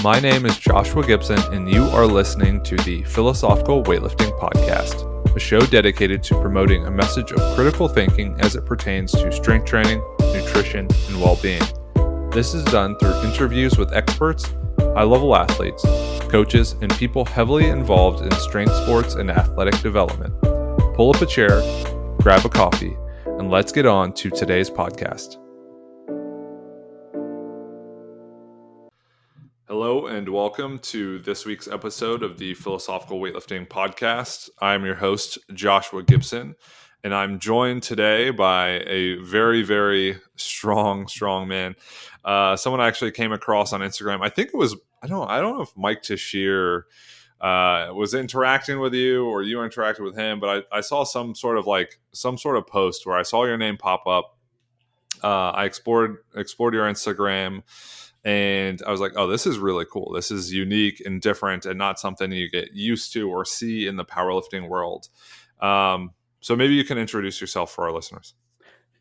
My name is Joshua Gibson, and you are listening to the Philosophical Weightlifting Podcast, a show dedicated to promoting a message of critical thinking as it pertains to strength training, nutrition, and well-being. This is done through interviews with experts, high-level athletes, coaches, and people heavily involved in strength sports and athletic development. Pull up a chair, grab a coffee, and let's get on to today's podcast. Hello and welcome to this week's episode of the Philosophical Weightlifting Podcast. I'm your host, Joshua Gibson, and I'm joined today by a very, very strong man. Someone I actually came across on Instagram. I think it was, I don't know if Mike Tashir was interacting with you or you interacted with him, but I saw some sort of post where I saw your name pop up. I explored your Instagram. And I was like, oh, this is really cool. This is unique and different and not something you get used to or see in the powerlifting world. So maybe you can introduce yourself for our listeners.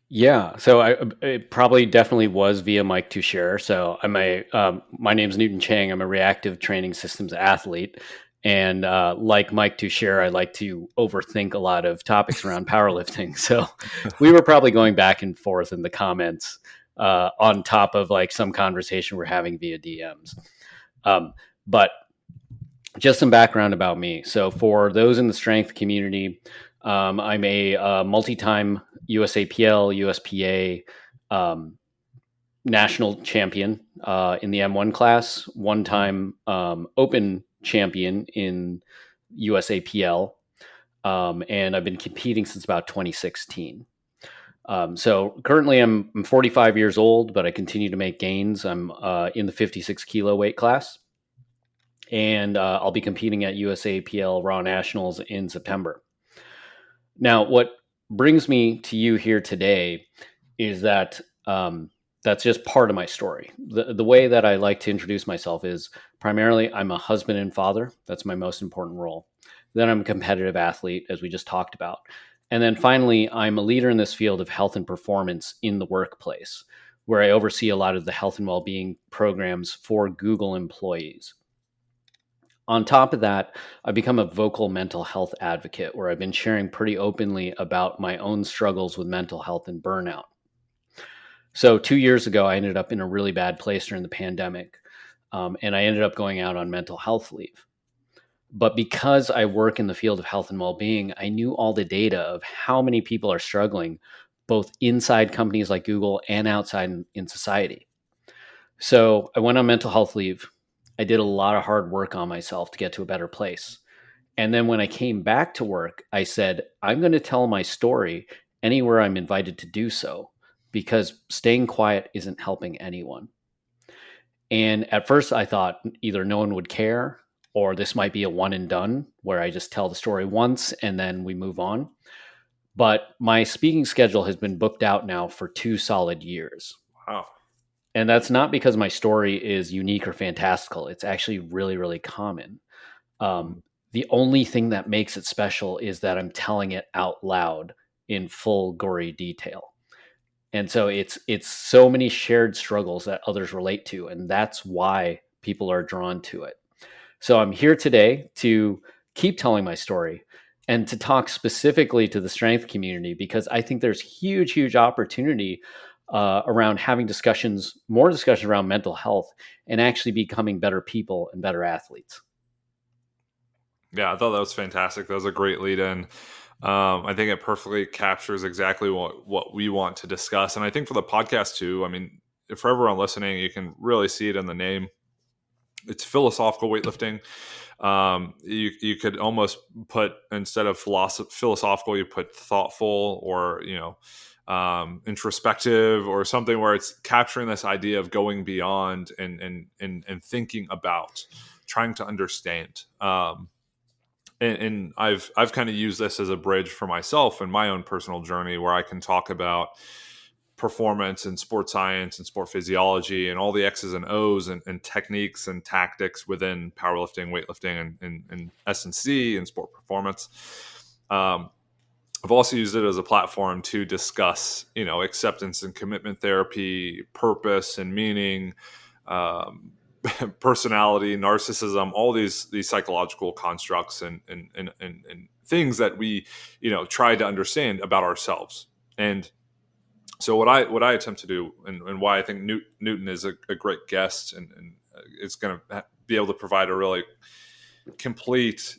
Yeah, so it probably definitely was via Mike Tashir. So my name's Newton Cheng. I'm a reactive training systems athlete. And like Mike Tashir, I like to overthink a lot of topics around powerlifting. So we were probably going back and forth in the comments on top of like some conversation we're having via DMs. But just some background about me. So for those in the strength community, I'm a multi-time USAPL, USPA national champion in the M1 class, one-time open champion in USAPL, and I've been competing since about 2016. So currently I'm 45 years old, but I continue to make gains. I'm in the 56 kilo weight class, and I'll be competing at USAPL Raw Nationals in September. Now, what brings me to you here today is that that's just part of my story. The way that I like to introduce myself is primarily I'm a husband and father. That's my most important role. Then I'm a competitive athlete, as we just talked about. And then finally, I'm a leader in this field of health and performance in the workplace, where I oversee a lot of the health and well-being programs for Google employees. On top of that, I've become a vocal mental health advocate, where I've been sharing pretty openly about my own struggles with mental health and burnout. So 2 years ago, I ended up in a really bad place during the pandemic, and I ended up going out on mental health leave. But because I work in the field of health and well-being, I knew all the data of how many people are struggling, both inside companies like Google and outside in society. So I went on mental health leave. I did a lot of hard work on myself to get to a better place. And then when I came back to work, I said, I'm going to tell my story anywhere I'm invited to do so, because staying quiet isn't helping anyone. And at first I thought either no one would care, or this might be a one and done where I just tell the story once and then we move on. But my speaking schedule has been booked out now for 2 solid years. Wow. And that's not because my story is unique or fantastical. It's actually really, really common. The only thing that makes it special is that I'm telling it out loud in full gory detail. And so it's so many shared struggles that others relate to. And that's why people are drawn to it. So I'm here today to keep telling my story and to talk specifically to the strength community, because I think there's huge opportunity around having more discussions around mental health and actually becoming better people and better athletes. Yeah, I thought that was fantastic. That was a great lead in. I think it perfectly captures exactly what we want to discuss. And I think for the podcast too, I mean, for everyone listening, you can really see it in the name. It's philosophical weightlifting. You could almost put, instead of philosophical, you put thoughtful or, introspective or something, where it's capturing this idea of going beyond and thinking about, trying to understand. And I've kind of used this as a bridge for myself in my own personal journey, where I can talk about performance and sports science and sport physiology and all the X's and O's and techniques and tactics within powerlifting, weightlifting, and S&C and sport performance. I've also used it as a platform to discuss, acceptance and commitment therapy, purpose and meaning, personality, narcissism, all these psychological constructs and things that we, try to understand about ourselves. And so what I attempt to do, and why I think Newton is a great guest, and it's going to be able to provide a really complete,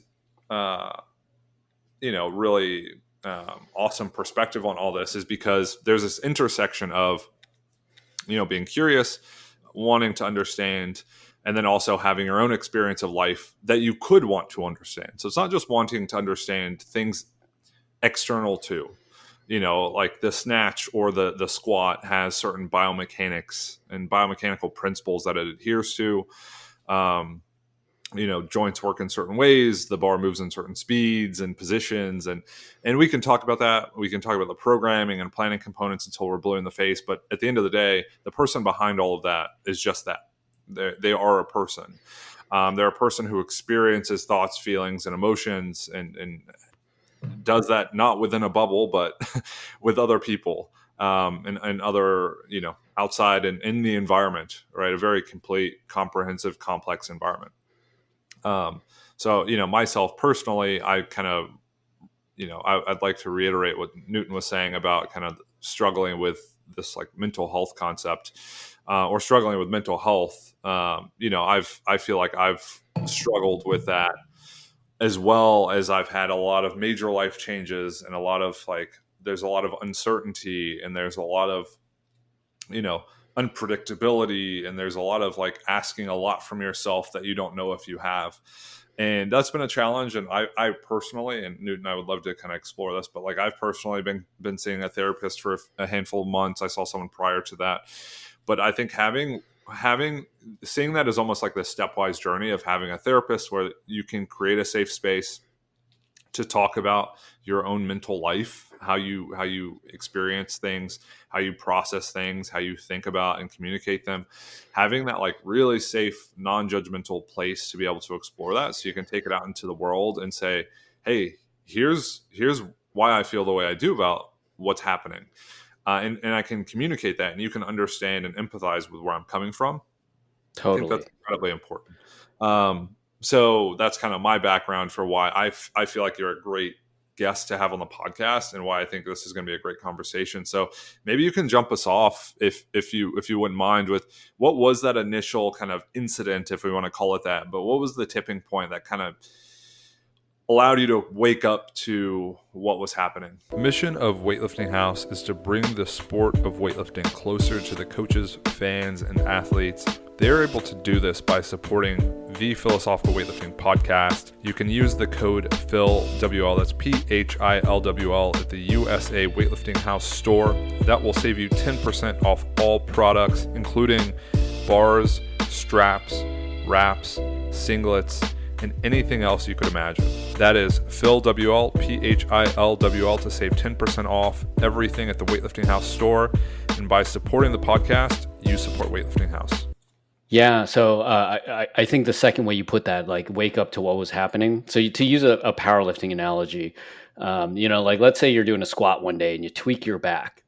really awesome perspective on all this, is because there's this intersection of, being curious, wanting to understand, and then also having your own experience of life that you could want to understand. So it's not just wanting to understand things external to, like the snatch or the squat has certain biomechanics and biomechanical principles that it adheres to. Joints work in certain ways, the bar moves in certain speeds and positions, and we can talk about that. We can talk about the programming and planning components until we're blue in the face, but at the end of the day, the person behind all of that is just that. They are a person. They're a person who experiences thoughts, feelings, and emotions, and does that not within a bubble, but with other people, and other, outside and in the environment, right? A very complete, comprehensive, complex environment. So, myself personally, I kind of, I'd like to reiterate what Newton was saying about kind of struggling with this like mental health concept, or struggling with mental health. I feel like I've struggled with that, as well as I've had a lot of major life changes, and a lot of there's a lot of uncertainty, and there's a lot of, unpredictability, and there's a lot of asking a lot from yourself that you don't know if you have. And that's been a challenge. And I personally, and Newton, I would love to kind of explore this, but I've personally been seeing a therapist for a handful of months. I saw someone prior to that, but I think seeing that as almost like the stepwise journey of having a therapist where you can create a safe space to talk about your own mental life, how you experience things, how you process things, how you think about and communicate them, having that really safe, non-judgmental place to be able to explore that, so you can take it out into the world and say, hey, here's why I feel the way I do about what's happening, and I can communicate that, and you can understand and empathize with where I'm coming from. Totally. I think that's incredibly important. So that's kind of my background for why I feel like you're a great guest to have on the podcast, and why I think this is going to be a great conversation. So maybe you can jump us off, if you wouldn't mind, with what was that initial kind of incident, if we want to call it that, but what was the tipping point that kind of allowed you to wake up to what was happening? The mission of Weightlifting House is to bring the sport of weightlifting closer to the coaches, fans, and athletes. They're able to do this by supporting the Philosophical Weightlifting Podcast. You can use the code PHILWL, that's PHILWL, at the USA Weightlifting House store. That will save you 10% off all products, including bars, straps, wraps, singlets, and anything else you could imagine. That is PHILWL, PHILWL, to save 10% off everything at the Weightlifting House store. And by supporting the podcast, you support Weightlifting House. Yeah, so I think the second way you put that, wake up to what was happening. So to use a powerlifting analogy, let's say you're doing a squat one day and you tweak your back.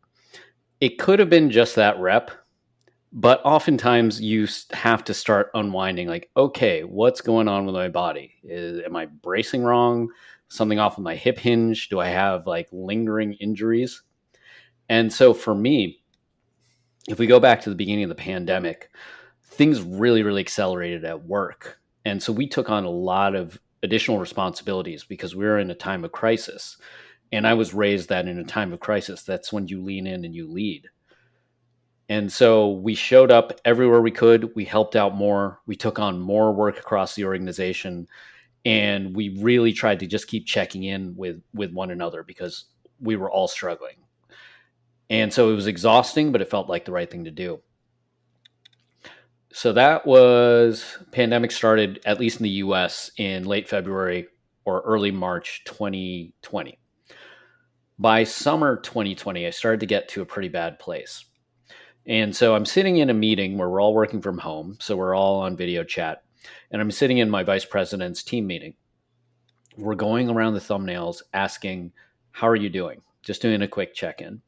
It could have been just that rep, but oftentimes you have to start unwinding, okay, what's going on with my body? Am I bracing wrong? Something off of my hip hinge? Do I have lingering injuries? And so for me, if we go back to the beginning of the pandemic, things really, really accelerated at work. And so we took on a lot of additional responsibilities because we were in a time of crisis. And I was raised that in a time of crisis, that's when you lean in and you lead. And so we showed up everywhere we could. We helped out more. We took on more work across the organization. And we really tried to just keep checking in with one another because we were all struggling. And so it was exhausting, but it felt like the right thing to do. So pandemic started, at least in the US, in late February or early March 2020. By summer 2020, I started to get to a pretty bad place. And so I'm sitting in a meeting where we're all working from home. So we're all on video chat. And I'm sitting in my vice president's team meeting. We're going around the thumbnails asking, how are you doing? Just doing a quick check-in.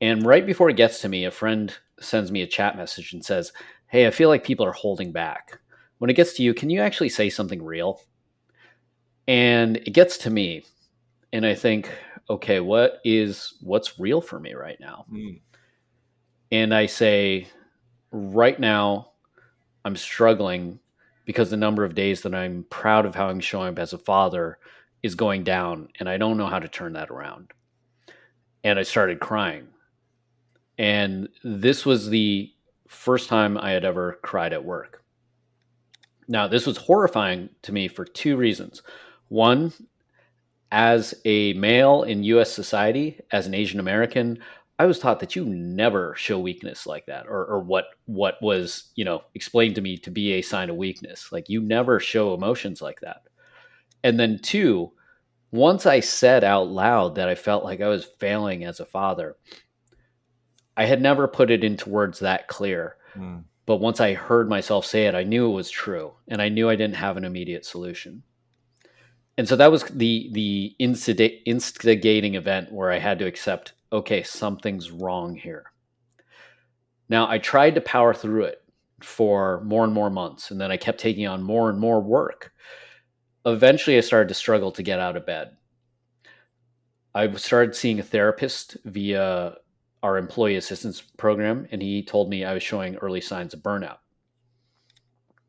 And right before it gets to me, a friend sends me a chat message and says, hey, I feel like people are holding back. When it gets to you, can you actually say something real? And it gets to me, and I think, okay, what's real for me right now? Mm. And I say, right now, I'm struggling because the number of days that I'm proud of how I'm showing up as a father is going down, and I don't know how to turn that around. And I started crying. And this was the first time I had ever cried at work. Now, this was horrifying to me for two reasons. One, as a male in US society, as an Asian American, I was taught that you never show weakness like that, or what was, explained to me to be a sign of weakness. Like, you never show emotions like that. And then two, once I said out loud that I felt like I was failing as a father, I had never put it into words that clear. Mm. But once I heard myself say it, I knew it was true, and I knew I didn't have an immediate solution. And so that was the instigating event where I had to accept, okay, something's wrong here. Now, I tried to power through it for more and more months, and then I kept taking on more and more work. Eventually, I started to struggle to get out of bed. I started seeing a therapist via our employee assistance program, and he told me I was showing early signs of burnout.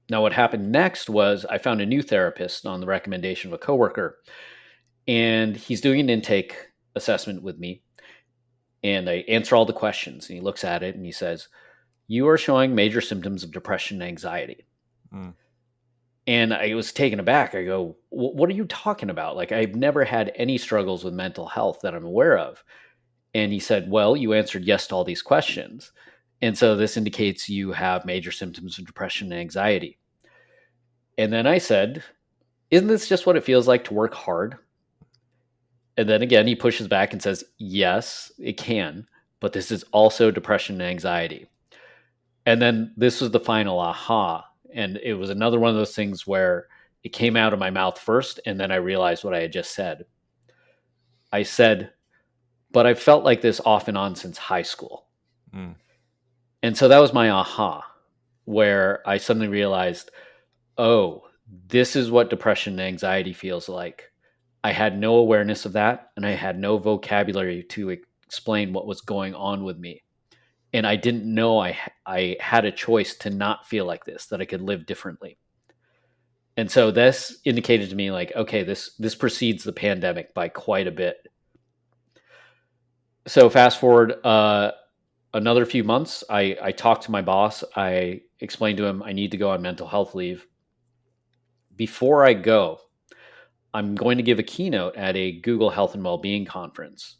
Now, what happened next was I found a new therapist on the recommendation of a coworker, and he's doing an intake assessment with me. And I answer all the questions, and he looks at it and he says, "You are showing major symptoms of depression and anxiety." Mm. And I was taken aback. I go, "What are you talking about? Like, I've never had any struggles with mental health that I'm aware of." And he said, "Well, you answered yes to all these questions. And so this indicates you have major symptoms of depression and anxiety." And then I said, "Isn't this just what it feels like to work hard?" And then again, he pushes back and says, "Yes, it can, but this is also depression and anxiety." And then this was the final aha. And it was another one of those things where it came out of my mouth first, and then I realized what I had just said. I said, "But I felt like this off and on since high school." Mm. And so that was my aha, where I suddenly realized, oh, this is what depression and anxiety feels like. I had no awareness of that, and I had no vocabulary to explain what was going on with me. And I didn't know I had a choice to not feel like this, that I could live differently. And so this indicated to me, like, okay, this precedes the pandemic by quite a bit. So fast forward another few months, I talked to my boss. I explained to him I need to go on mental health leave. Before I go, I'm going to give a keynote at a Google Health and Wellbeing conference.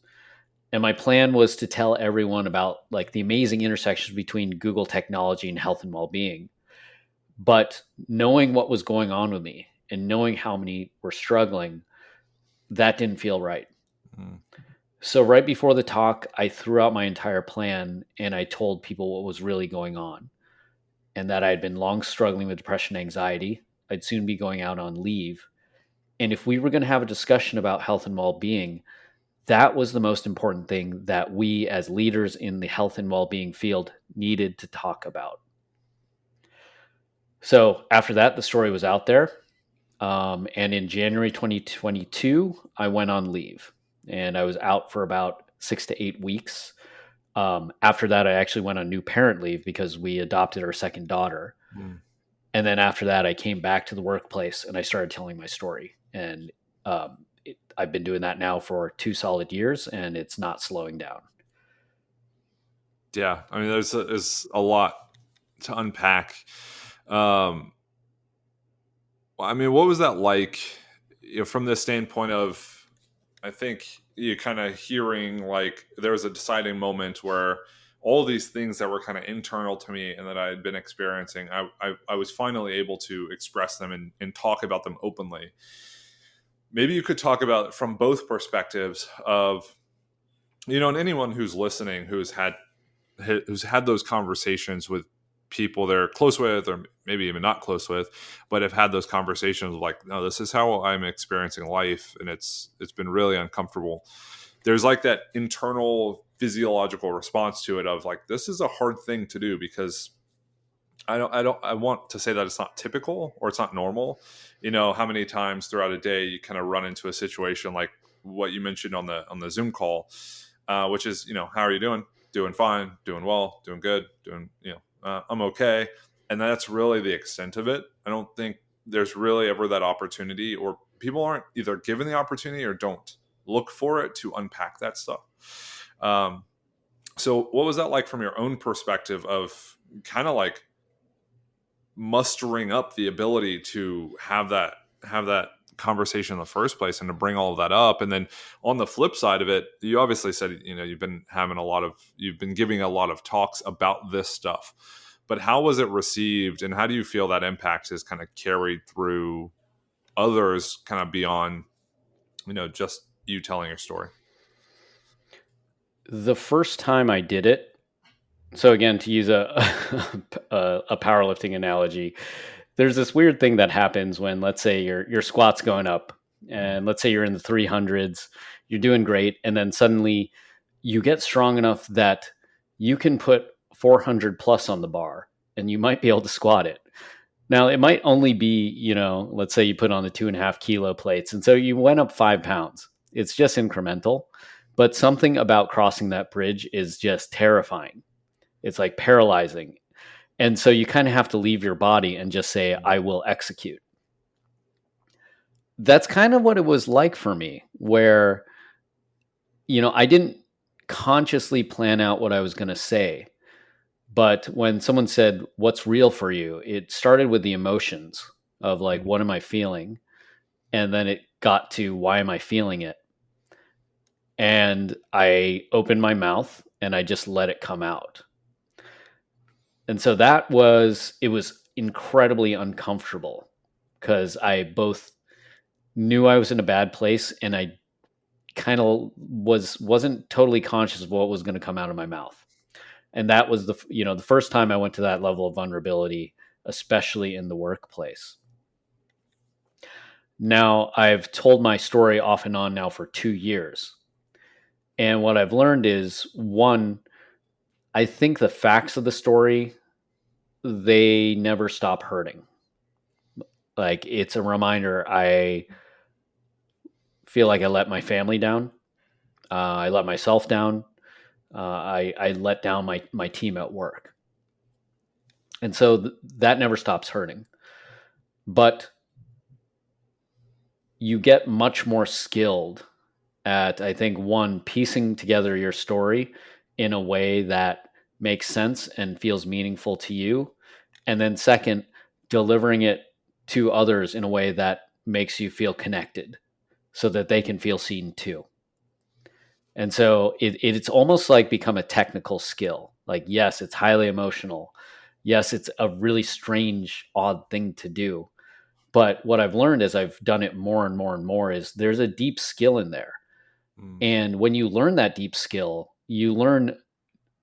And my plan was to tell everyone about like the amazing intersections between Google technology and health and well-being. But knowing what was going on with me and knowing how many were struggling, that didn't feel right. Mm. So right before the talk, I threw out my entire plan and I told people what was really going on, and that I had been long struggling with depression and anxiety. I'd soon be going out on leave. And if we were going to have a discussion about health and well-being, that was the most important thing that we as leaders in the health and well-being field needed to talk about. So after that, the story was out there. And in January 2022, I went on leave, and I was out for about 6 to 8 weeks. After that, I actually went on new parent leave because we adopted our second daughter. Mm. And then after that, I came back to the workplace and I started telling my story. And I've been doing that now for 2 solid years, and it's not slowing down. Yeah, I mean, there's a lot to unpack. I mean, what was that like, from the standpoint of, I think you kind of hearing like there was a deciding moment where all these things that were kind of internal to me and that I had been experiencing, I was finally able to express them and talk about them openly. Maybe you could talk about from both perspectives of, and anyone who's listening who's had those conversations with people they're close with, or maybe even not close with, but have had those conversations like, no, this is how I'm experiencing life, and it's been really uncomfortable. There's like that internal physiological response to it of like, this is a hard thing to do because I want to say that it's not typical or it's not normal. How many times throughout a day you kind of run into a situation like what you mentioned on the Zoom call, which is, how are you doing? Doing fine, doing well, doing good, doing, I'm okay. And that's really the extent of it. I don't think there's really ever that opportunity, or people aren't either given the opportunity or don't look for it to unpack that stuff. So what was that like from your own perspective of kind of like mustering up the ability to have that conversation in the first place and to bring all of that up? And then on the flip side of it, you obviously said, you've been giving a lot of talks about this stuff, but how was it received, and how do you feel that impact is kind of carried through others kind of beyond, just you telling your story? The first time I did it, so again, to use a a powerlifting analogy, there's this weird thing that happens when, let's say, your squat's going up, and let's say you're in the 300s, you're doing great, and then suddenly you get strong enough that you can put 400 plus on the bar, and you might be able to squat it. Now, it might only be, let's say you put on the 2.5 kilo plates, and so you went up 5 pounds. It's just incremental, but something about crossing that bridge is just terrifying. It's like paralyzing. And so you kind of have to leave your body and just say, I will execute. That's kind of what it was like for me, where, I didn't consciously plan out what I was going to say. But when someone said, what's real for you? It started with the emotions of like, what am I feeling? And then it got to, why am I feeling it? And I opened my mouth and I just let it come out. And so it was incredibly uncomfortable because I both knew I was in a bad place and I kind of wasn't totally conscious of what was going to come out of my mouth. And that was the first time I went to that level of vulnerability, especially in the workplace. Now, I've told my story off and on now for 2 years. And what I've learned is, one, I think the facts of the story, they never stop hurting. Like, it's a reminder. I feel like I let my family down. I let myself down. I let down my team at work. And so that never stops hurting. But you get much more skilled at, I think, one, piecing together your story in a way that makes sense and feels meaningful to you. And then second, delivering it to others in a way that makes you feel connected so that they can feel seen too. And so it's almost like become a technical skill. Like, yes, it's highly emotional. Yes, it's a really strange, odd thing to do. But what I've learned as I've done it more and more and more is there's a deep skill in there. And when you learn that deep skill, you learn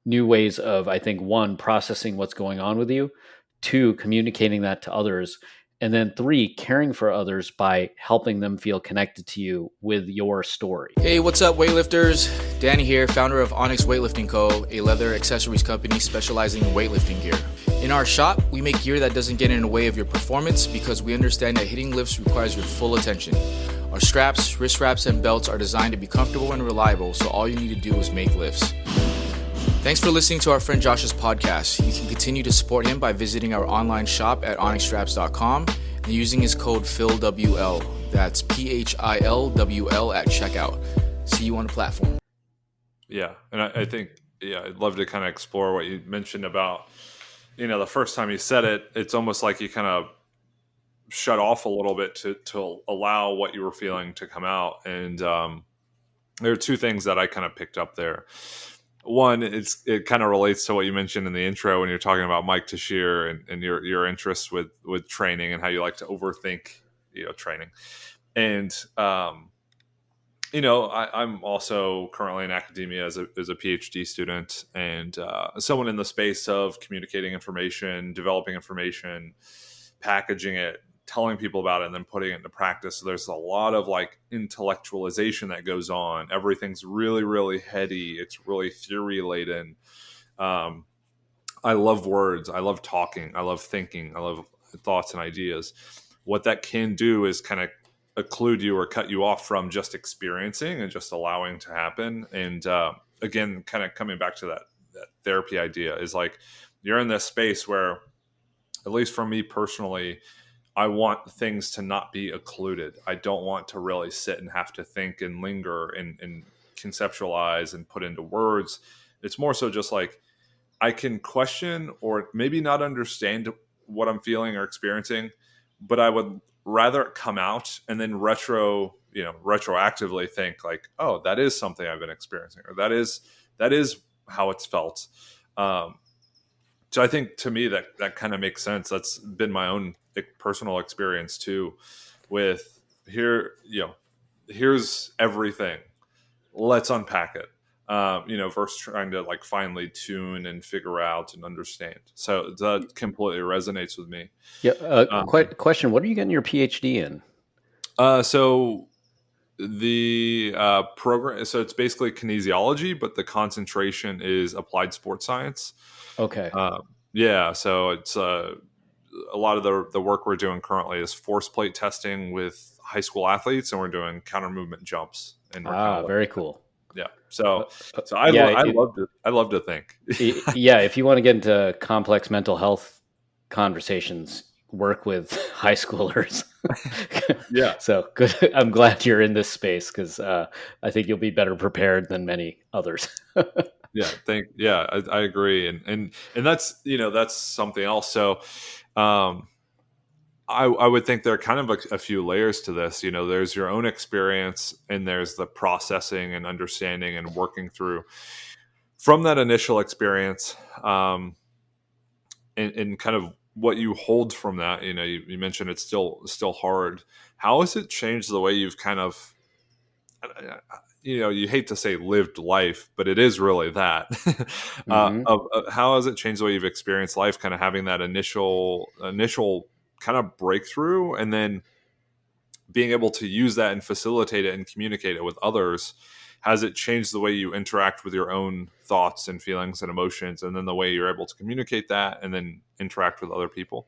new ways of, I think, one, processing what's going on with you, two, communicating that to others, and then three, caring for others by helping them feel connected to you with your story. Hey, what's up, weightlifters? Danny here, founder of Onyx Weightlifting Co., a leather accessories company specializing in weightlifting gear. In our shop, we make gear that doesn't get in the way of your performance because we understand that hitting lifts requires your full attention. Our straps, wrist wraps, and belts are designed to be comfortable and reliable, so all you need to do is make lifts. Thanks for listening to our friend Josh's podcast. You can continue to support him by visiting our online shop at onyxstraps.com and using his code PHILWL. That's PHILWL at checkout. See you on the platform. Yeah. And I think, I'd love to kind of explore what you mentioned about, the first time you said it, it's almost like you kind of shut off a little bit to allow what you were feeling to come out. And there are two things that I kind of picked up there. One, it kind of relates to what you mentioned in the intro when you're talking about Mike Tashir and your interest with training and how you like to overthink, training. And, I'm also currently in academia as a PhD student and someone in the space of communicating information, developing information, packaging it, telling people about it, and then putting it into practice. So there's a lot of like intellectualization that goes on. Everything's really, really heady. It's really theory laden. I love words. I love talking. I love thinking. I love thoughts and ideas. What that can do is kind of occlude you or cut you off from just experiencing and just allowing to happen. And again, kind of coming back to that therapy idea is like you're in this space where, at least for me personally, I want things to not be occluded. I don't want to really sit and have to think and linger and conceptualize and put into words. It's more so just like I can question or maybe not understand what I'm feeling or experiencing, but I would rather it come out and then retroactively think like, oh, that is something I've been experiencing, or that is how it's felt. So I think to me that kind of makes sense. That's been my own personal experience too, with here's everything. Let's unpack it. Versus trying to like finally tune and figure out and understand. So that completely resonates with me. Yeah. Question: what are you getting your PhD in? So the program. So it's basically kinesiology, but the concentration is applied sports science. Okay. Yeah. So it's a lot of the work we're doing currently is force plate testing with high school athletes, and we're doing counter movement jumps. And very cool. Yeah. So I love to think. Yeah. If you want to get into complex mental health conversations, work with high schoolers. Yeah. So good. I'm glad you're in this space because I think you'll be better prepared than many others. Yeah. I agree. And that's, that's something else. So, I would think there are kind of a few layers to this. There's your own experience, and there's the processing and understanding and working through from that initial experience, and kind of what you hold from that. You mentioned it's still hard. How has it changed the way you've kind of, you hate to say lived life, but it is really that. How has it changed the way you've experienced life, kind of having that initial kind of breakthrough, and then being able to use that and facilitate it and communicate it with others? Has it changed the way you interact with your own thoughts and feelings and emotions, and then the way you're able to communicate that and then interact with other people?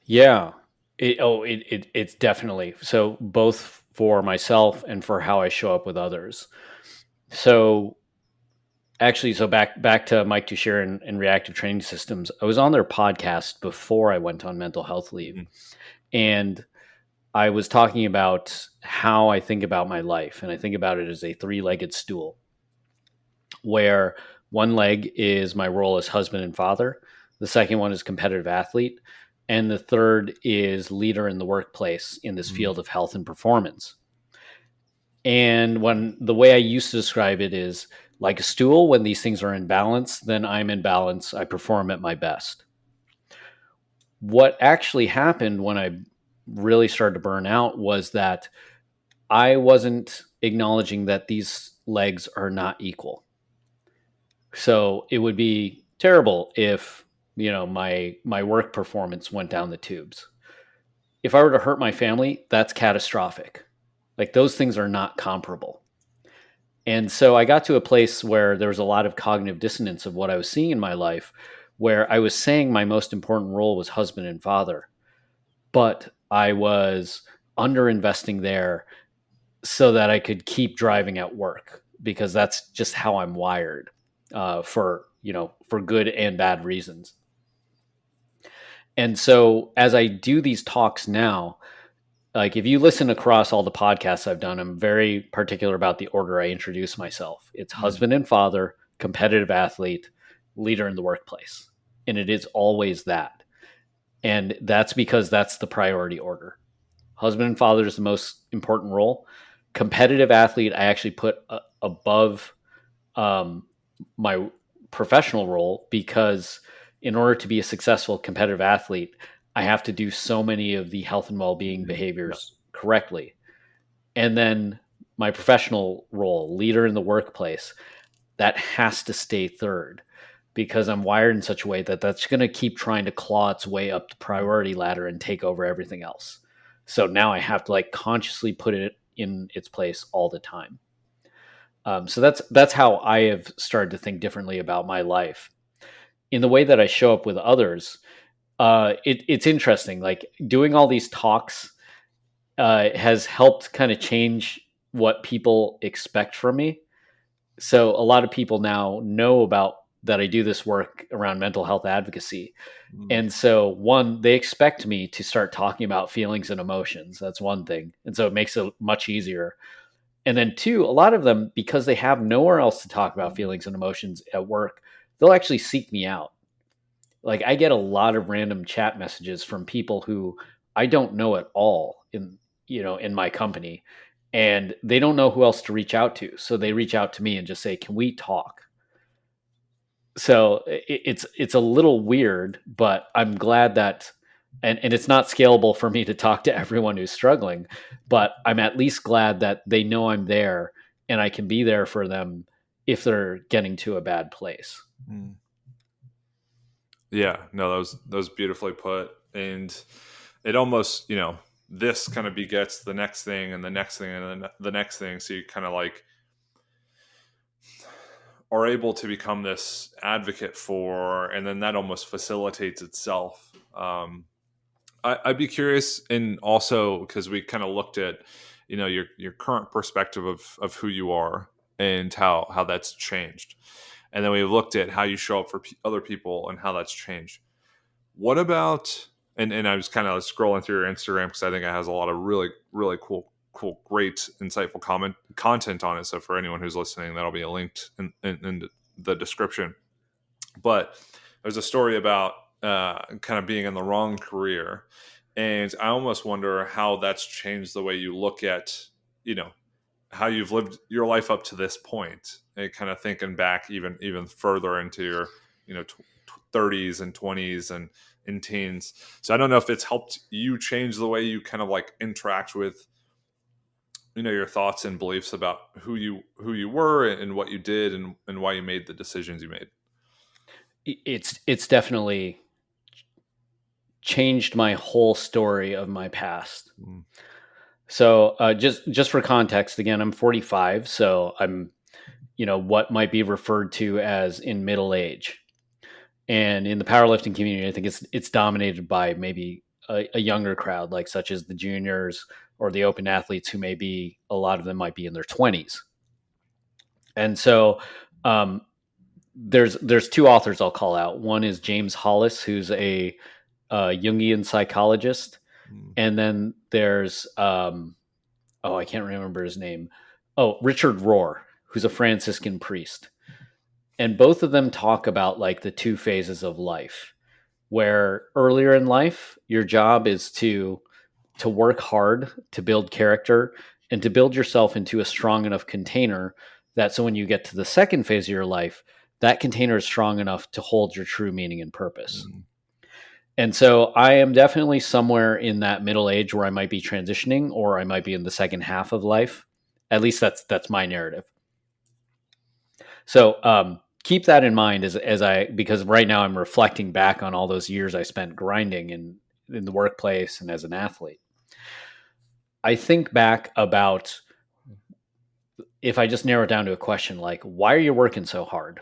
Yeah. It's definitely so, both for myself and for how I show up with others. So actually, back to Mike Tuchscherer and Reactive Training Systems. I was on their podcast before I went on mental health leave, and I was talking about how I think about my life, and I think about it as a 3-legged stool, where one leg is my role as husband and father, the second one is competitive athlete, and the third is leader in the workplace in this field of health and performance. And when the way I used to describe it is like a stool, when these things are in balance, then I'm in balance. I perform at my best. What actually happened when I really started to burn out was that I wasn't acknowledging that these legs are not equal. So it would be terrible if, my work performance went down the tubes. If I were to hurt my family, that's catastrophic. Like, those things are not comparable. And so I got to a place where there was a lot of cognitive dissonance of what I was seeing in my life, where I was saying my most important role was husband and father, but I was underinvesting there so that I could keep driving at work, because that's just how I'm wired, for good and bad reasons. And so as I do these talks now, like if you listen across all the podcasts I've done, I'm very particular about the order I introduce myself. It's husband and father, competitive athlete, leader in the workplace. And it is always that. And that's because that's the priority order. Husband and father is the most important role. Competitive athlete, I actually put above my professional role, because in order to be a successful competitive athlete, I have to do so many of the health and well-being behaviors correctly. And then my professional role, leader in the workplace, that has to stay third, because I'm wired in such a way that that's going to keep trying to claw its way up the priority ladder and take over everything else. So now I have to consciously put it in its place all the time. So that's how I have started to think differently about my life. in the way that I show up with others, it's interesting. Like doing all these talks has helped kind of change what people expect from me. So a lot of people now know about that I do this work around mental health advocacy. And so one, they expect me to start talking about feelings and emotions. That's one thing. And so it makes it much easier. And then two, a lot of them, because they have nowhere else to talk about feelings and emotions at work, they'll actually seek me out. Like I get a lot of random chat messages from people who I don't know at all in my company, and they don't know who else to reach out to. So they reach out to me and just say, "Can we talk?" So it's a little weird, but I'm glad that and it's not scalable for me to talk to everyone who's struggling, but I'm at least glad that they know I'm there and I can be there for them if they're getting to a bad place. Yeah, no, that was beautifully put. And it almost, this kind of begets the next thing and the next thing and then the next thing. So you kind of like are able to become this advocate for, and then that almost facilitates itself. I'd be curious, and also because we kind of looked at, your current perspective of who you are and how that's changed, and then we looked at how you show up for other people and how that's changed. What about, and I was kind of scrolling through your Instagram because I think it has a lot of really, really cool, great, insightful content on it. So for anyone who's listening, that'll be linked in the description. But there's a story about kind of being in the wrong career. And I almost wonder how that's changed the way you look at, how you've lived your life up to this point, and kind of thinking back even further into your, 30s and 20s and in teens. So I don't know if it's helped you change the way you kind of like interact with, your thoughts and beliefs about who you were and what you did and why you made the decisions you made. It's definitely changed my whole story of my past. So just for context, again, I'm 45, so I'm, what might be referred to as in middle age. And in the powerlifting community, I think it's dominated by maybe a younger crowd, like such as the juniors or the open athletes who a lot of them might be in their 20s. And so there's two authors I'll call out. One is James Hollis, who's a Jungian psychologist. And then there's, I can't remember his name. Oh, Richard Rohr, who's a Franciscan priest. And both of them talk about like the two phases of life, where earlier in life, your job is to work hard, to build character, and to build yourself into a strong enough container that so when you get to the second phase of your life, that container is strong enough to hold your true meaning and purpose. And so I am definitely somewhere in that middle age where I might be transitioning, or I might be in the second half of life. At least that's my narrative. So keep that in mind because right now I'm reflecting back on all those years I spent grinding in the workplace and as an athlete. I think back about, if I just narrow it down to a question like, why are you working so hard?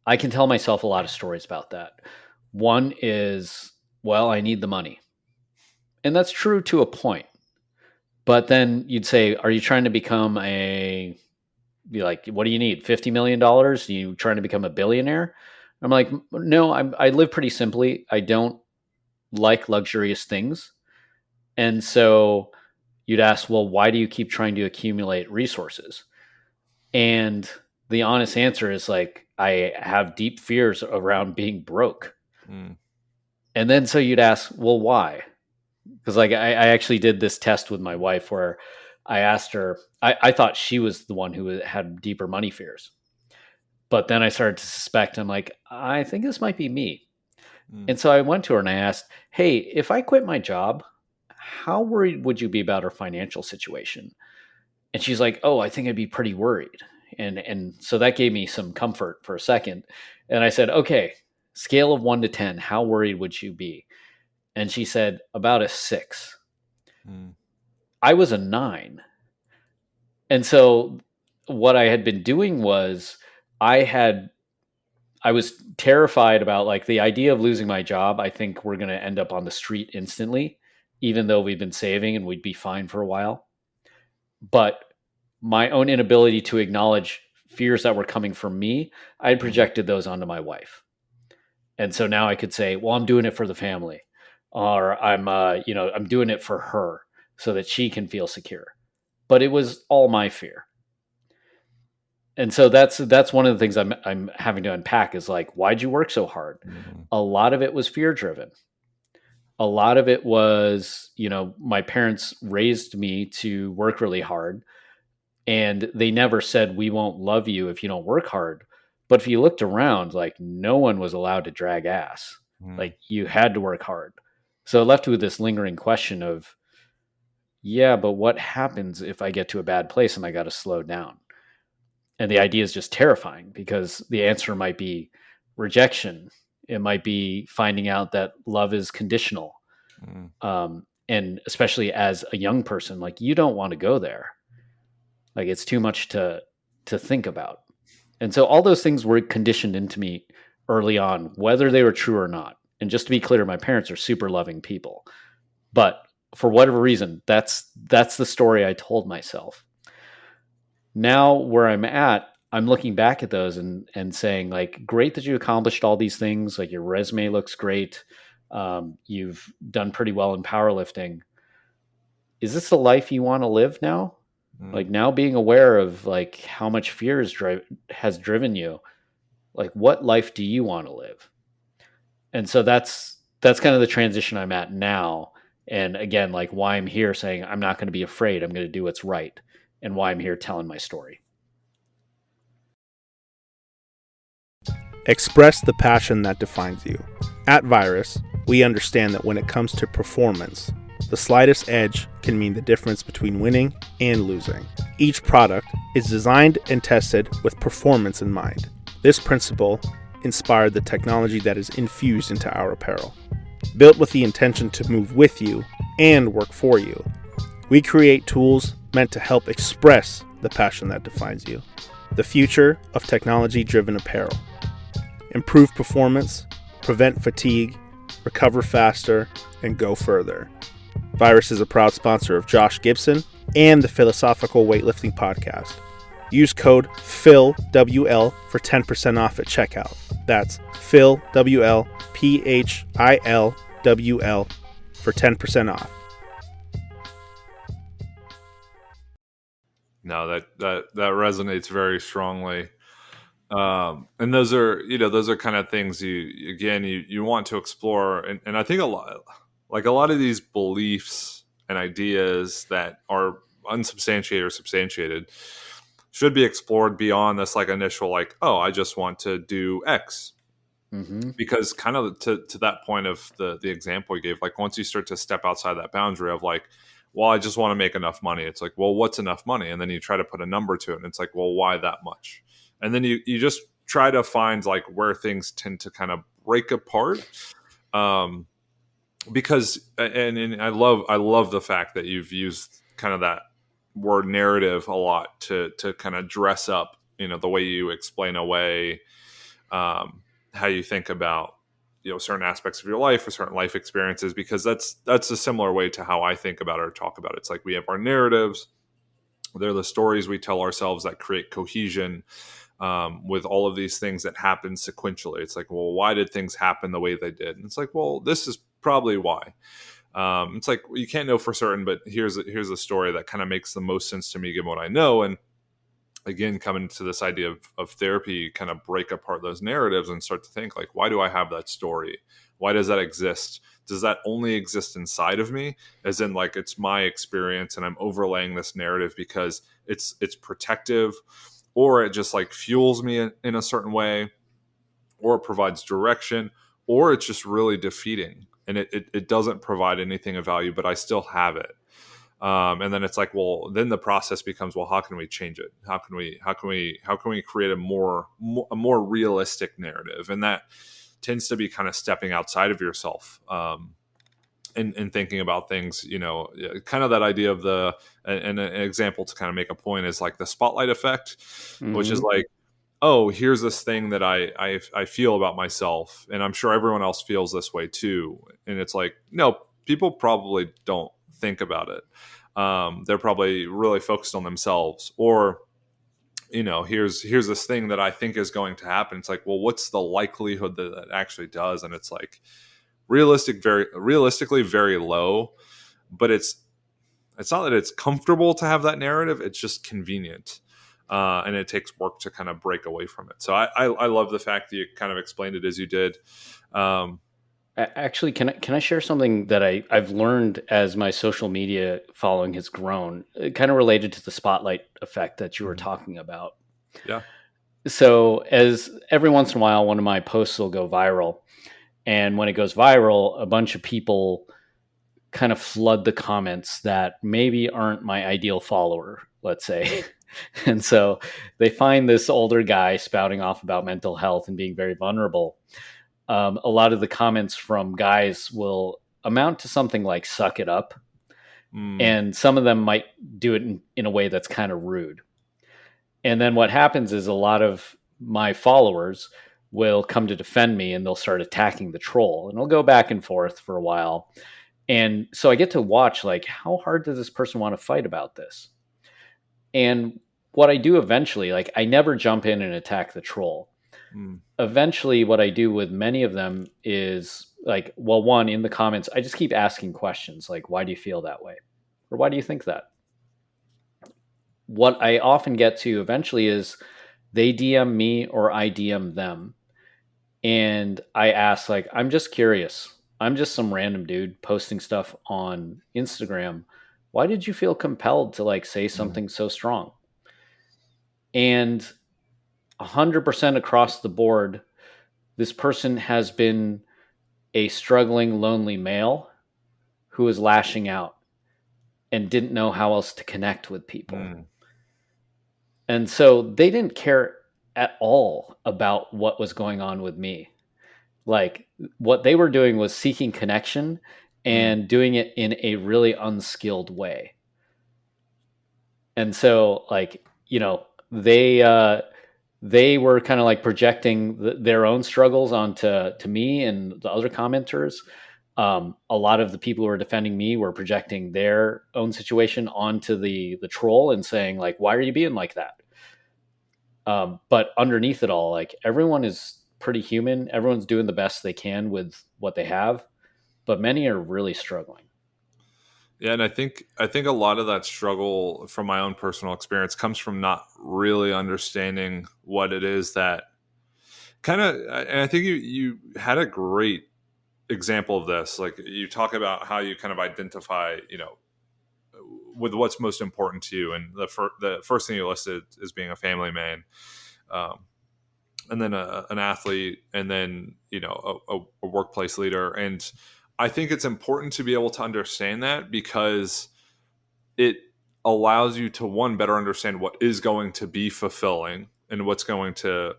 I can tell myself a lot of stories about that. One is, well, I need the money. And that's true to a point. But then you'd say, are you trying to become what do you need? $50 million? Are you trying to become a billionaire? I'm like, no, I live pretty simply. I don't like luxurious things. And so you'd ask, well, why do you keep trying to accumulate resources? And the honest answer is like, I have deep fears around being broke. And then so you'd ask, well, why? Because like I actually did this test with my wife where I asked her, I thought she was the one who had deeper money fears. But then I started to suspect, I'm like, I think this might be me. And so I went to her and I asked, hey, if I quit my job, how worried would you be about our financial situation? And she's like, oh, I think I'd be pretty worried. And so that gave me some comfort for a second. And I said, okay, scale of 1 to 10, how worried would you be? And she said, about a 6. I was a 9. And so what I had been doing was I had I was terrified about like the idea of losing my job. I think we're going to end up on the street instantly, even though we've been saving and we'd be fine for a while. But my own inability to acknowledge fears that were coming from me, I had projected those onto my wife. And so now I could say, well, I'm doing it for the family, or I'm doing it for her so that she can feel secure. But it was all my fear. And so that's one of the things I'm having to unpack is like, why'd you work so hard? Mm-hmm. A lot of it was fear driven. A lot of it was, my parents raised me to work really hard, and they never said, we won't love you if you don't work hard. But if you looked around, like no one was allowed to drag ass. Mm-hmm. Like you had to work hard. So it left with this lingering question of, yeah, but what happens if I get to a bad place and I got to slow down? And the idea is just terrifying because the answer might be rejection. It might be finding out that love is conditional. And especially as a young person, like you don't want to go there. Like it's too much to think about. And so all those things were conditioned into me early on, whether they were true or not. And just to be clear, my parents are super loving people. But for whatever reason, that's the story I told myself. Now where I'm at, I'm looking back at those and saying like, great that you accomplished all these things. Like your resume looks great. You've done pretty well in powerlifting. Is this the life you want to live now? Like now being aware of like how much fear has driven you, like what life do you want to live? And so that's kind of the transition I'm at now. And again, like why I'm here saying I'm not going to be afraid. I'm going to do what's right. And why I'm here telling my story. Express the passion that defines you. At Virus, we understand that when it comes to performance, the slightest edge can mean the difference between winning and losing. Each product is designed and tested with performance in mind. This principle inspired the technology that is infused into our apparel. Built with the intention to move with you and work for you, we create tools meant to help express the passion that defines you. The future of technology-driven apparel. Improve performance, prevent fatigue, recover faster, and go further. Virus is a proud sponsor of Josh Gibson and the Philosophical Weightlifting Podcast. Use code PHILWL for 10% off at checkout. That's PHILWL, PHILWL for 10% off. No, that resonates very strongly. And those are kind of things you want to explore. And I think a lot of these beliefs and ideas that are unsubstantiated or substantiated should be explored beyond this like initial, like, oh, I just want to do X. Mm-hmm. Because kind of to that point of the example you gave, like once you start to step outside that boundary of like, well, I just want to make enough money. It's like, well, what's enough money? And then you try to put a number to it. And it's like, well, why that much? And then you just try to find like where things tend to kind of break apart. Because I love the fact that you've used kind of that word narrative a lot to kind of dress up, the way you explain away how you think about certain aspects of your life or certain life experiences, because that's a similar way to how I think about it or talk about it. It's like we have our narratives. They're the stories we tell ourselves that create cohesion with all of these things that happen sequentially. It's like, well, why did things happen the way they did? And it's like, well, this is probably why. It's like, you can't know for certain, but here's a story that kind of makes the most sense to me given what I know. And again, coming to this idea of therapy, kind of break apart those narratives and start to think like, why do I have that story? Why does that exist? Does that only exist inside of me? As in like, it's my experience and I'm overlaying this narrative because it's protective, or it just like fuels me in a certain way, or it provides direction, or it's just really defeating and it doesn't provide anything of value, but I still have it. And then it's like, well, then the process becomes, well, how can we change it? How can we create a more realistic narrative? And that tends to be kind of stepping outside of yourself, and thinking about things, kind of that idea of and an example to kind of make a point is like the spotlight effect, mm-hmm. which is like, oh, here's this thing that I feel about myself, and I'm sure everyone else feels this way too. And it's like, no, people probably don't think about it. They're probably really focused on themselves, or here's this thing that I think is going to happen. It's like, well, what's the likelihood that it actually does? And it's like realistically very low. But it's not that it's comfortable to have that narrative. It's just convenient. And it takes work to kind of break away from it. So I love the fact that you kind of explained it as you did. Actually, can I share something that I've learned as my social media following has grown, kind of related to the spotlight effect that you were talking about? Yeah. So as every once in a while, one of my posts will go viral. And when it goes viral, a bunch of people kind of flood the comments that maybe aren't my ideal follower, let's say. And so they find this older guy spouting off about mental health and being very vulnerable. A lot of the comments from guys will amount to something like "suck it up," and some of them might do it in a way that's kind of rude. And then what happens is a lot of my followers will come to defend me, and they'll start attacking the troll, and it'll go back and forth for a while. And so I get to watch, like, how hard does this person want to fight about this? And what I do eventually, like, I never jump in and attack the troll. Eventually, what I do with many of them is, like, well, one, in the comments, I just keep asking questions like, why do you feel that way? Or why do you think that? What I often get to eventually is they DM me or I DM them. And I ask, like, I'm just curious. I'm just some random dude posting stuff on Instagram. Why did you feel compelled to, like, say something so strong? And 100% across the board, this person has been a struggling, lonely male who is lashing out and didn't know how else to connect with people. And so they didn't care at all about what was going on with me. Like, what they were doing was seeking connection and doing it in a really unskilled way. And so, like, they were kind of like projecting their own struggles onto me and the other commenters. A lot of the people who were defending me were projecting their own situation onto the troll and saying, like, why are you being like that? But underneath it all, like, everyone is pretty human. Everyone's doing the best they can with what they have, but many are really struggling. Yeah, and I think a lot of that struggle, from my own personal experience, comes from not really understanding what it is that kind of. And I think you had a great example of this. Like, you talk about how you kind of identify, with what's most important to you, and the first thing you listed is being a family man, and then an athlete, and then a workplace leader. And I think it's important to be able to understand that, because it allows you to, one, better understand what is going to be fulfilling and what's going to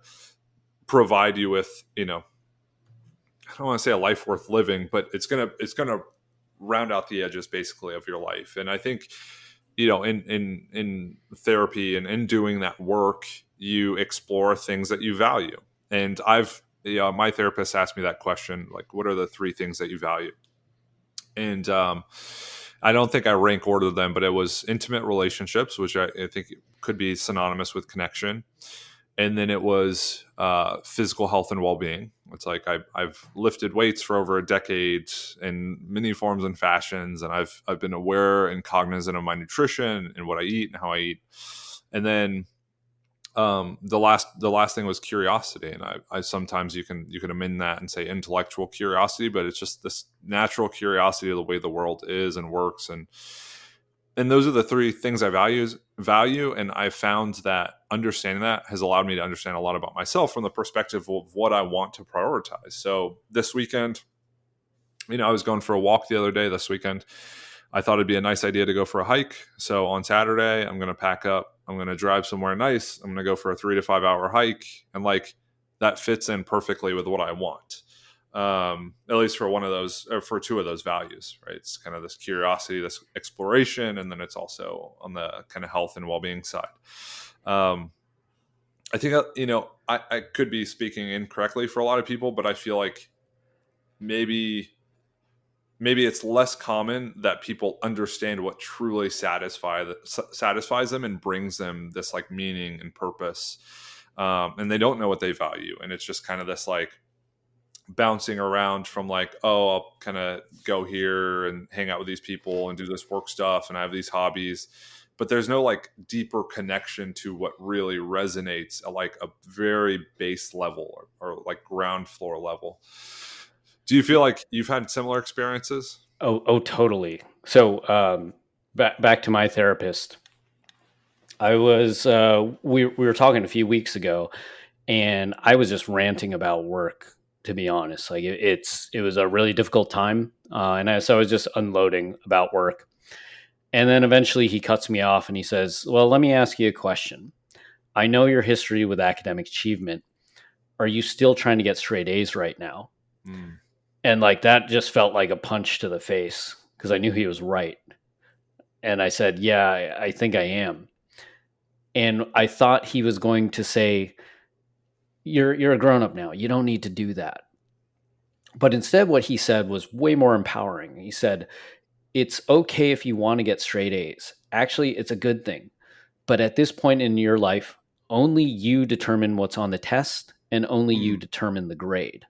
provide you with, I don't want to say a life worth living, but it's going to round out the edges basically of your life. And I think, in therapy and in doing that work, you explore things that you value. And my therapist asked me that question, like, what are the 3 things that you value? And I don't think I rank ordered them, but it was intimate relationships, which I think could be synonymous with connection. And then it was physical health and well-being. It's like I've lifted weights for over a decade in many forms and fashions, and I've been aware and cognizant of my nutrition and what I eat and how I eat. And then the last thing was curiosity, and I sometimes you can amend that and say intellectual curiosity, but it's just this natural curiosity of the way the world is and works, and those are the 3 things I value, and I found that understanding that has allowed me to understand a lot about myself from the perspective of what I want to prioritize. So this weekend, I was going for a walk the other day. This weekend, I thought it'd be a nice idea to go for a hike. So on Saturday, I'm going to pack up. I'm going to drive somewhere nice. I'm going to go for a 3 to 5 hour hike. And, like, that fits in perfectly with what I want. At least for one of those, or for 2 of those values, right? It's kind of this curiosity, this exploration, and then it's also on the kind of health and well-being side. I think, I could be speaking incorrectly for a lot of people, but I feel like maybe it's less common that people understand what truly satisfies them and brings them this like meaning and purpose. And they don't know what they value. And it's just kind of this like bouncing around from like, oh, I'll kind of go here and hang out with these people and do this work stuff, and I have these hobbies, but there's no like deeper connection to what really resonates at like a very base level, or like ground floor level. Do you feel like you've had similar experiences? Oh, totally. So back to my therapist. I was we were talking a few weeks ago, and I was just ranting about work. To be honest, like it was a really difficult time, so I was just unloading about work. And then eventually he cuts me off and he says, "Well, let me ask you a question. I know your history with academic achievement. Are you still trying to get straight A's right now?" Mm. And like that just felt like a punch to the face, because I knew he was right. And I said, "Yeah, I think I am." And I thought he was going to say, You're a grown up now. You don't need to do that." But instead, what he said was way more empowering. He said, "It's okay if you want to get straight A's. Actually, it's a good thing. But at this point in your life, only you determine what's on the test, and only you determine the grade."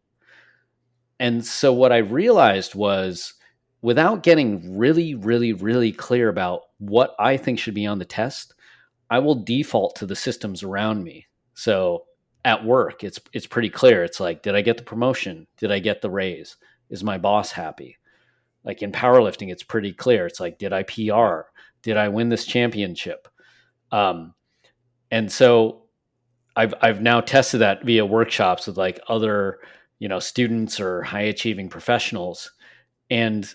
And so what I realized was, without getting really, really, really clear about what I think should be on the test, I will default to the systems around me. So at work, it's pretty clear. It's like, did I get the promotion? Did I get the raise? Is my boss happy? Like in powerlifting, it's pretty clear. It's like, did I PR? Did I win this championship? And so I've now tested that via workshops with like other, students or high achieving professionals. And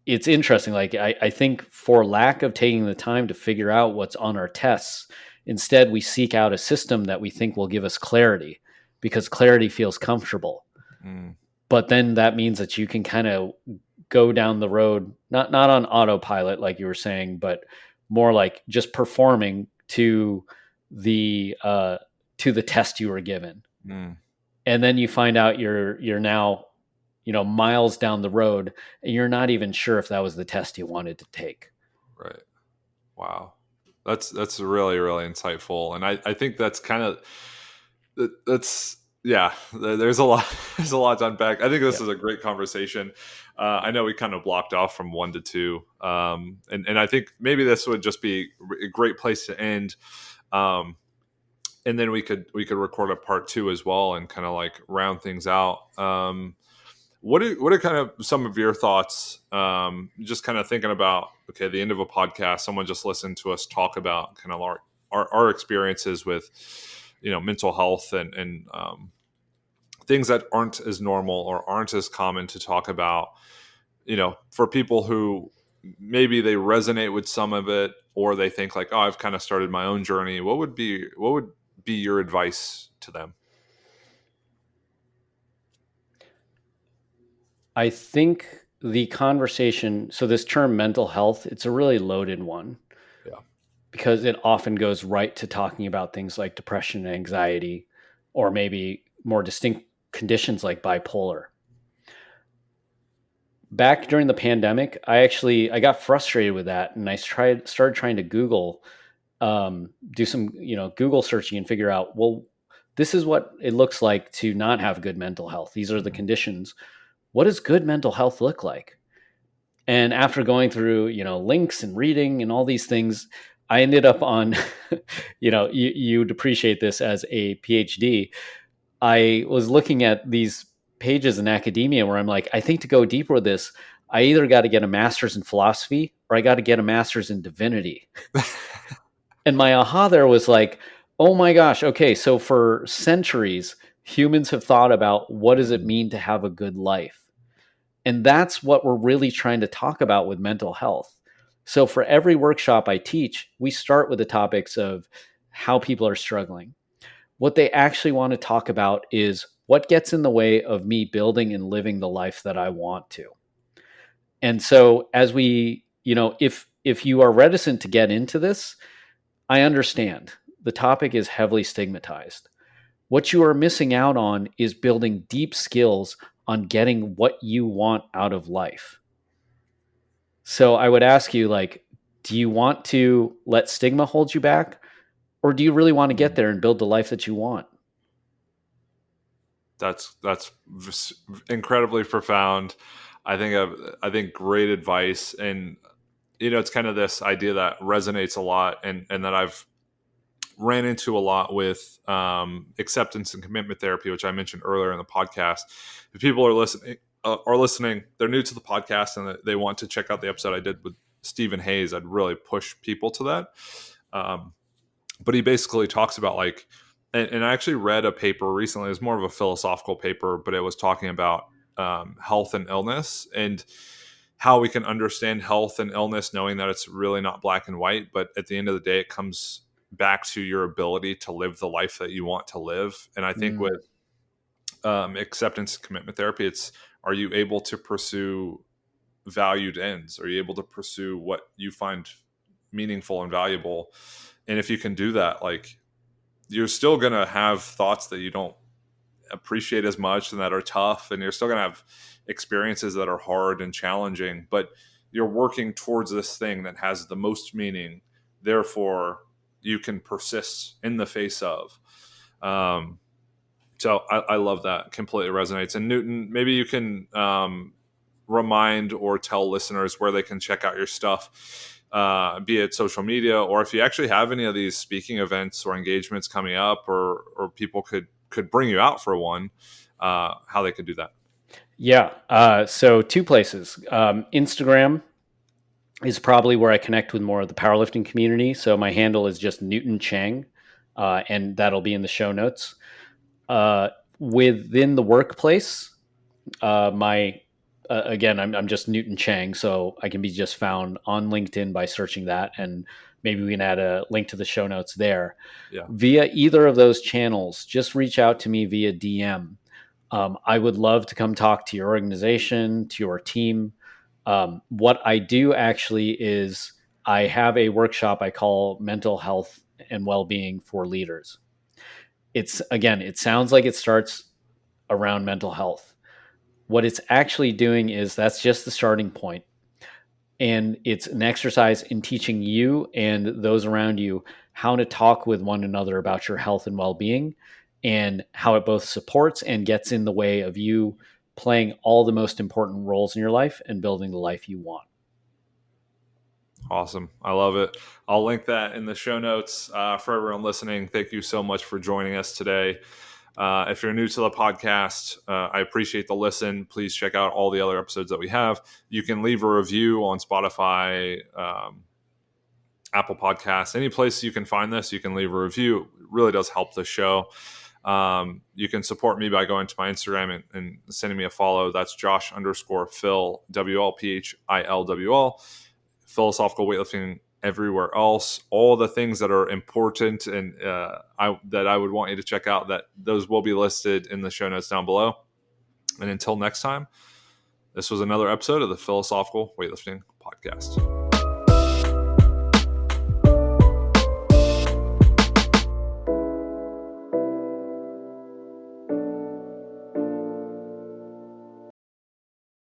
it's interesting. Like I think for lack of taking the time to figure out what's on our tests, instead we seek out a system that we think will give us clarity, because clarity feels comfortable. But then that means that you can kind of go down the road, not on autopilot, like you were saying, but more like just performing to the test you were given. And then you find out you're now, miles down the road, and you're not even sure if that was the test you wanted to take. Right. Wow. That's really, really insightful. And I think that's kind of, there's a lot, to unpack. I think this is a great conversation. I know we kind of blocked off from 1 to 2. And I think maybe this would just be a great place to end. And then we could record a part 2 as well, and kind of like round things out. What are kind of some of your thoughts? Just kind of thinking about, okay, the end of a podcast, someone just listened to us talk about kind of our experiences with, mental health and things that aren't as normal or aren't as common to talk about. For people who maybe they resonate with some of it, or they think like, oh, I've kind of started my own journey. What would be your advice to them? I think the conversation, so this term mental health, it's a really loaded one. Yeah. Because it often goes right to talking about things like depression and anxiety, or maybe more distinct conditions like bipolar. Back during the pandemic, I got frustrated with that, and I started trying to Google, do some, Google searching and figure out, well, this is what it looks like to not have good mental health. These are the conditions. What does good mental health look like? And after going through, links and reading and all these things, I ended up on, you'd appreciate this as a PhD. I was looking at these pages in academia where I'm like, I think to go deeper with this, I either got to get a master's in philosophy or I got to get a master's in divinity. And my aha there was like, oh my gosh, okay, so for centuries, humans have thought about what does it mean to have a good life? And that's what we're really trying to talk about with mental health. So for every workshop I teach, we start with the topics of how people are struggling. What they actually want to talk about is what gets in the way of me building and living the life that I want to. And so as we, if you are reticent to get into this, I understand. the topic is heavily stigmatized. What you are missing out on is building deep skills on getting what you want out of life. So I would ask you, like, do you want to let stigma hold you back? Or do you really want to get there and build the life that you want? That's incredibly profound. I think great advice. And, it's kind of this idea that resonates a lot and that I've ran into a lot with acceptance and commitment therapy, which I mentioned earlier in the podcast. If people are listening, they're new to the podcast and they want to check out the episode I did with Stephen Hayes, I'd really push people to that. But he basically talks about and I actually read a paper recently. It was more of a philosophical paper, but it was talking about health and illness and how we can understand health and illness, knowing that it's really not black and white. But at the end of the day, it comes back to your ability to live the life that you want to live. And I think with acceptance and commitment therapy, are you able to pursue valued ends? Are you able to pursue what you find meaningful and valuable? And if you can do that, you're still going to have thoughts that you don't appreciate as much and that are tough. And you're still going to have experiences that are hard and challenging, but you're working towards this thing that has the most meaning. Therefore, you can persist in the face of. So I love that. Completely resonates. And Newton, maybe you can remind or tell listeners where they can check out your stuff, be it social media, or if you actually have any of these speaking events or engagements coming up, or people could bring you out for one, how they could do that. Yeah. So 2 places. Instagram is probably where I connect with more of the powerlifting community. So my handle is just Newton Cheng, and that'll be in the show notes. Within the workplace, again, I'm just Newton Cheng, so I can be just found on LinkedIn by searching that, and maybe we can add a link to the show notes there. Yeah. Via either of those channels, just reach out to me via DM. I would love to come talk to your organization, to your team. What I do actually is I have a workshop I call Mental Health and Wellbeing for Leaders. It sounds like it starts around mental health. What it's actually doing is that's just the starting point. And it's an exercise in teaching you and those around you how to talk with one another about your health and well-being, and how it both supports and gets in the way of you playing all the most important roles in your life and building the life you want. Awesome. I love it. I'll link that in the show notes. For everyone listening, thank you so much for joining us today. If you're new to the podcast, I appreciate the listen. Please check out all the other episodes that we have. You can leave a review on Spotify, Apple Podcasts, any place you can find this, you can leave a review. It really does help the show. You can support me by going to my Instagram and sending me a follow. That's Josh_Phil, WLPHILWL. Philosophical weightlifting everywhere else. All the things that are important and that I would want you to check out, that those will be listed in the show notes down below. And until next time, this was another episode of the Philosophical Weightlifting Podcast.